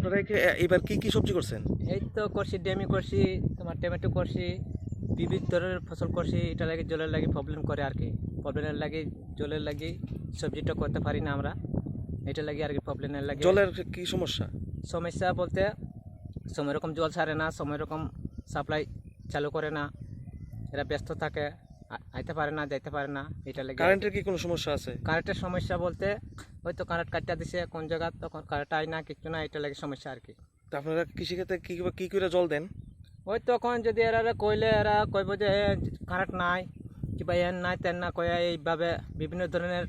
আপনারা এবার কি কি সবজি করছেন? এই তো করছি, ডেমি করছি, তোমার টমেটো করছি, বিভিন্ন ধরনের ফসল করছি। এটা লাগে জলের লাগে প্রবলেম করে আর কি, প্রবলেমের লাগে জলের লাগে সবজিটা করতে পারি না আমরা, এটা লাগে আর কি প্রবলেমের লাগে। জলের কি সমস্যা? সমস্যা বলতে সময় রকম জল ছাড়ে না, সময় রকম সাপ্লাই চালু করে না, এরা ব্যস্ত থাকে, আইতে পারে না, যাইতে পারে না, এটা লাগে। কারেন্টের কি কোনো সমস্যা আছে? কারেন্টের সমস্যা বলতে হয়তো কারেন্ট কাটটা দিছে কোন জায়গা, তখন কারেন্ট আয় না, কিছু না, এটা লাগে সমস্যা আর কি। তা আপনারা কৃষিক্ষেত্রে কি করে জল দেন? ওই তখন যদি এরা কইলে এরা কইব যে কারেন্ট নাই কিংবা এন নাই তেন না, কয়ে এইভাবে বিভিন্ন ধরনের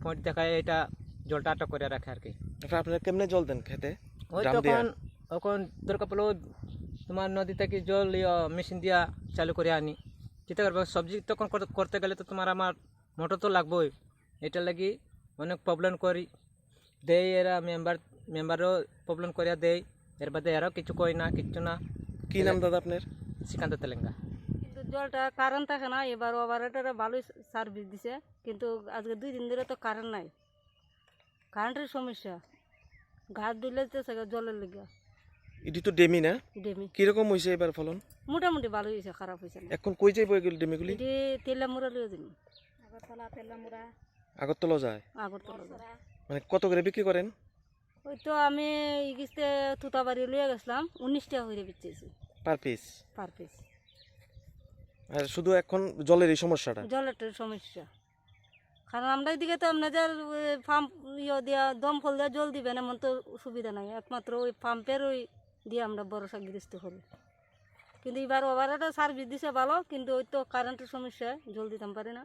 পয়েন্ট দেখায় এটা জলটা আটক করে রাখে আর কি। আপনারা কেমনে জল দেন খেতে? ওই ড্রাম দিয়া? তখন দরকার পড়লো তোমার নদী থেকে জল মেশিন দিয়া চালু করে আনি। যেতে পারবে সবজি তখন করতে গেলে তো তোমার আমার মোটর তো লাগবেই, এটা লাগি অনেক প্রবলেম করি দেয় এরা, মেম্বারও প্রবলেম করিয়া দেয়, এর বাদে এরাও কিছু কই না, কিচ্ছু না। কি নাম দাদা আপনার? শ্রীকান্ত তেলেঙ্গা। কিন্তু জলটা কারেন্ট থাকে না, এবার অপারেটরে ভালোই সার্ভিস দিছে, কিন্তু আজকে 2 দিন ধরে তো কারেন্ট নাই, কারেন্টের সমস্যা, ঘাট দিলে তো জলের লেগে। এটি তো ডেমি না? ডেমি কিরকম হয়েছে এবার ফলন? মোটামুটি ভালো হয়েছে, খারাপ হয়েছে না। এখন কই যাইব এগুলো ডেমিগুলি? এটি তেলামুড়া লিয়ে দিন, আগরতলা যায়? আগরতলা যায়। মানে কত করে বিক্রি করেন? ওই তো আমি ইগিস্তে তুতাবাড়ি লিয়ে গেছিলাম, 19 টাকা করে বেচেছি পার পিস? Per piece. আর শুধু এখন জলের এই সমস্যাটা? জলের সমস্যা, কারণ আমরা এদিকে তো আপনাদের পাম্প দিয়া দমকল দিয়ে জল দিবেন এমন তো সুবিধা নাই, একমাত্র ওই পাম্পের ওই দিয়ে আমরা ভরসা গৃহস্থ করি। কিন্তু এবার ওভারটা সার্ভিস দিছে ভালো, কিন্তু ওই তো কারেন্টের সমস্যা, জল দিতাম পারি না।